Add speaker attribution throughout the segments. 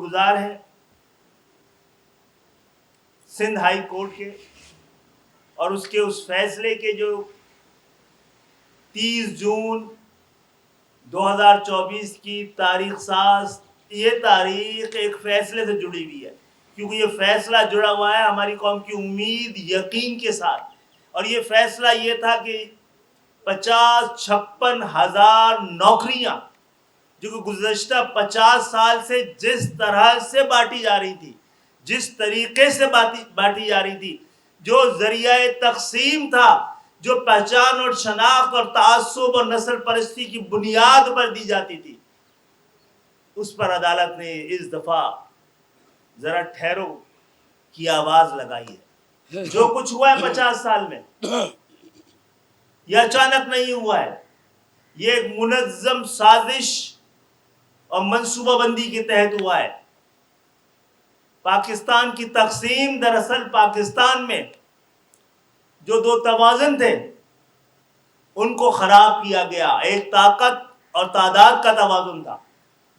Speaker 1: گزار ہیں Sindh high court کے اور اس کے اس فیصلے کے جو 30 جون 2024 کی تاریخ ساز. یہ تاریخ ایک فیصلے سے جڑی ہوئی ہے کیونکہ یہ فیصلہ جڑا ہوا ہے ہماری قوم کی امید یقین کے ساتھ. اور یہ فیصلہ یہ تھا کہ 50-56 ہزار نوکریاں جو کہ گزشتہ 50 سال سے جس طرح سے بانٹی جا رہی تھی, جس طریقے سے بانٹی جا رہی تھی, جو ذریعہ تقسیم تھا, جو پہچان اور شناخت اور تعصب اور نسل پرستی کی بنیاد پر دی جاتی تھی, اس پر عدالت نے اس دفعہ ذرا ٹھہرو کی آواز لگائی ہے. جو کچھ ہوا ہے 50 سال میں یہ اچانک نہیں ہوا ہے, یہ ایک منظم سازش اور منصوبہ بندی کے تحت ہوا ہے. پاکستان کی تقسیم دراصل پاکستان میں جو دو توازن تھے ان کو خراب کیا گیا. ایک طاقت اور تعداد کا توازن تھا,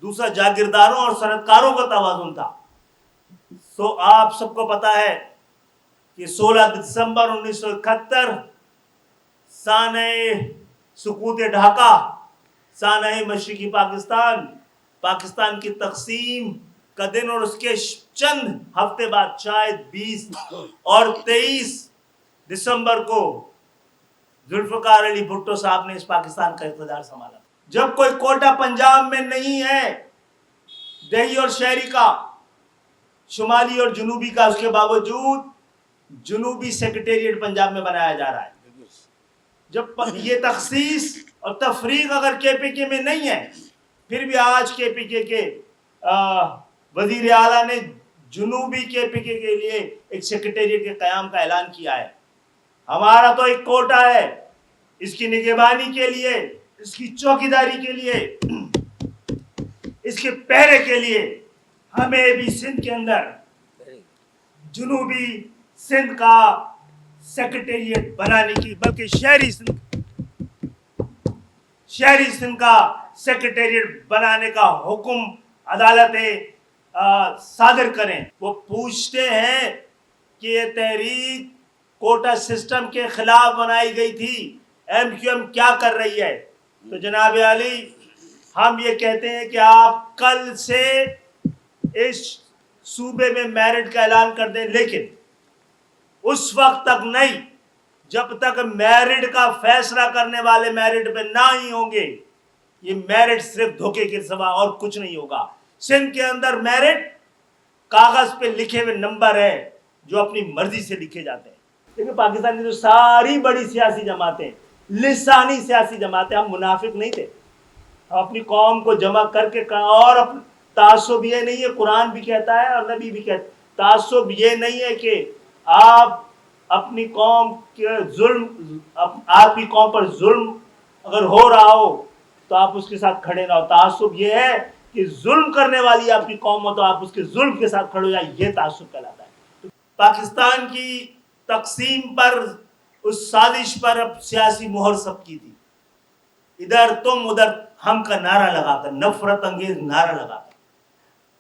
Speaker 1: دوسرا جاگیرداروں اور صنعتکاروں کا توازن تھا. سو آپ سب کو پتا ہے کہ 16 دسمبر 1971 سانحہ سقوط ڈھاکہ, سانحہ مشرقی پاکستان کی تقسیم کا دن اور اس کے چند ہفتے بعد شاید 20 اور 23 دسمبر کو ذوالفقار علی بھٹو صاحب نے اس پاکستان کا اقتدار سنبھالا. جب کوئی کوٹا پنجاب میں نہیں ہے دیہی اور شہری کا, شمالی اور جنوبی کا, اس کے باوجود جنوبی سیکریٹریٹ پنجاب میں بنایا جا رہا ہے. جب یہ تخصیص اور تفریق اگر کے پی کے میں نہیں ہے, پھر بھی آج کے پی کے وزیر اعلیٰ نے جنوبی کے پی کے لیے ایک سیکریٹریٹ کے قیام کا اعلان کیا ہے. ہمارا تو ایک کوٹا ہے, اس کی نگہبانی کے لیے, اس کی چوکیداری کے لیے, اس کے پہرے کے لیے ہمیں بھی سندھ کے اندر جنوبی سندھ کا سیکریٹریٹ بنانے کی, بلکہ شہری سندھ کا سیکریٹریٹ بنانے کا حکم عدالتیں صادر کریں. وہ پوچھتے ہیں کہ یہ تحریک کوٹا سسٹم کے خلاف بنائی گئی تھی, ایم کیو ایم کیا کر رہی ہے؟ تو جناب علی ہم یہ کہتے ہیں کہ آپ کل سے اس صوبے میں میرٹ کا اعلان کر دیں, لیکن اس وقت تک نہیں جب تک میرٹ کا فیصلہ کرنے والے میرٹ پہ نہ ہی ہوں گے. یہ میرٹ صرف دھوکے کے سوا اور کچھ نہیں ہوگا. سندھ کے اندر میرٹ کاغذ پہ لکھے ہوئے نمبر ہے جو اپنی مرضی سے لکھے جاتے ہیں. لیکن پاکستان کی جو ساری بڑی سیاسی جماعتیں, لسانی سیاسی جماعتیں, ہم منافق نہیں تھے. ہم اپنی قوم کو جمع کر کے, اور تعصب یہ نہیں ہے, قرآن بھی کہتا ہے اور نبی بھی کہتا ہے, تعصب یہ نہیں ہے کہ آپ اپنی قوم کے ظلم, آپ کی قوم پر ظلم اگر ہو رہا ہو تو آپ اس کے ساتھ کھڑے نہ ہو. تعصب یہ ہے کہ ظلم کرنے والی آپ کی قوم ہو تو آپ اس کے ظلم کے ساتھ کھڑے ہو جائیں, یہ تعصب کہلاتا ہے. پاکستان کی تقسیم پر, اس سازش پر اب سیاسی مہر سب کی تھی. ادھر تم ادھر ہم کا نعرہ لگا کر, نفرت انگیز نعرہ لگا کر,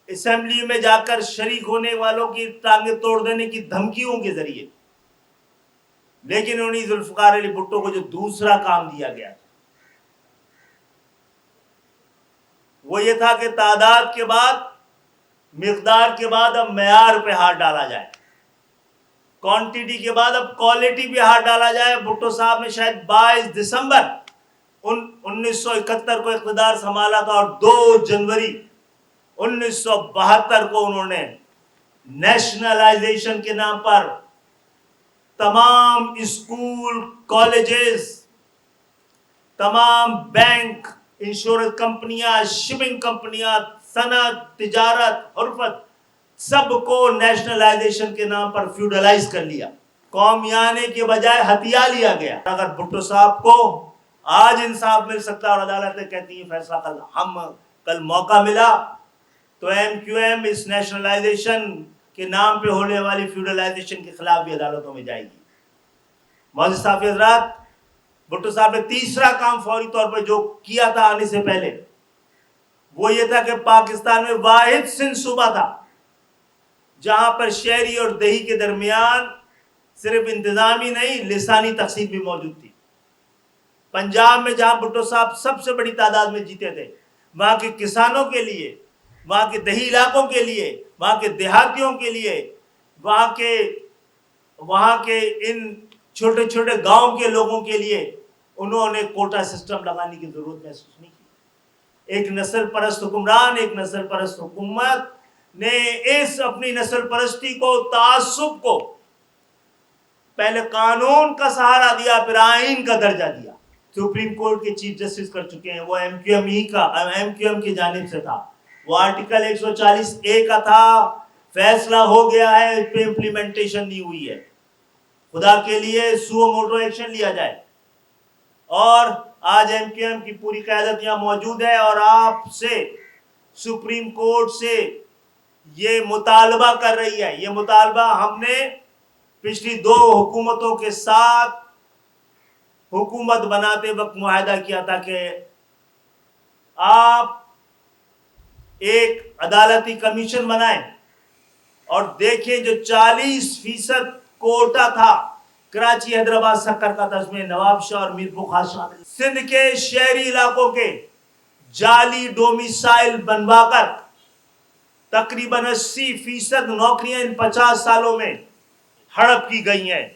Speaker 1: اسمبلی میں جا کر شریک ہونے والوں کی ٹانگیں توڑ دینے کی دھمکیوں کے ذریعے. لیکن انہیں ذوالفقار علی بھٹو کو جو دوسرا کام دیا گیا وہ یہ تھا کہ تعداد کے بعد, مقدار کے بعد اب معیار پہ ہاتھ ڈالا جائے, کوانٹٹی کے بعد اب کوالٹی پہ ہاتھ ڈالا جائے. بھٹو صاحب نے شاید 22 دسمبر 1971 کو اقتدار سنبھالا تھا اور 2 جنوری 1972 کو انہوں نے نیشنلائزیشن کے نام پر تمام اسکول, کالجز, تمام بینک, انشورنس کمپنیاں, شپنگ کمپنیاں, صنعت, تجارت, حرفت, سب کو نیشنلائزیشن کے نام پر فیوڈلائز کر لیا. قومیانے کے بجائے ہتھیا لیا گیا. اگر بھٹو صاحب کو آج انصاف مل سکتا اور عدالتیں کہتی ہیں فیصلہ کل موقع ملا تو ایم کیو ایم اس نیشنلائزیشن کے نام پہ ہونے والی فیوڈلائزیشن کے خلاف بھی عدالتوں میں جائے گی. معزز صحافی حضرات, بھٹو صاحب نے تیسرا کام فوری طور پر جو کیا تھا آنے سے پہلے وہ یہ تھا کہ پاکستان میں واحد سندھ صوبہ تھا جہاں پر شہری اور دیہی کے درمیان صرف انتظامی نہیں لسانی تقسیم بھی موجود تھی. پنجاب میں جہاں بھٹو صاحب سب سے بڑی تعداد میں جیتے تھے، وہاں کے کسانوں کے لیے، وہاں کے دیہی علاقوں کے لیے، وہاں کے دیہاتیوں کے لیے، وہاں کے ان چھوٹے چھوٹے گاؤں کے لوگوں کے لیے انہوں نے کوٹا سسٹم لگانے کی ضرورت محسوس نہیں کی. ایک نسل پرست حکمران، ایک نسل پرست حکومت نے اس اپنی نسل پرستی کو، تعصب کو پہلے قانون کا سہارا دیا، پھر آئین کا درجہ دیا. سپریم کورٹ کے چیف جسٹس کر چکے ہیں، وہ ایم کیو ایم کی جانب سے تھا. وہ آرٹیکل 140A کا تھا، فیصلہ ہو گیا ہے، اس پہ امپلیمنٹیشن نہیں ہوئی ہے. خدا کے لیے سو موٹو ایکشن لیا جائے. اور آج ایم کیو ایم کی پوری قیادت یہاں موجود ہے اور آپ سے سپریم کورٹ سے یہ مطالبہ کر رہی ہے. یہ مطالبہ ہم نے پچھلی 2 حکومتوں کے ساتھ حکومت بناتے وقت معاہدہ کیا تھا کہ آپ ایک عدالتی کمیشن بنائیں اور دیکھیں جو 40% کوٹا تھا کراچی حیدرآباد سکر کا تھا، اس میں نواب شاہ اور میر بخار شامل. سندھ کے شہری علاقوں کے جعلی ڈومیسائل بنوا کر تقریباً 80% نوکریاں ان 50 سالوں میں ہڑپ کی گئی ہیں.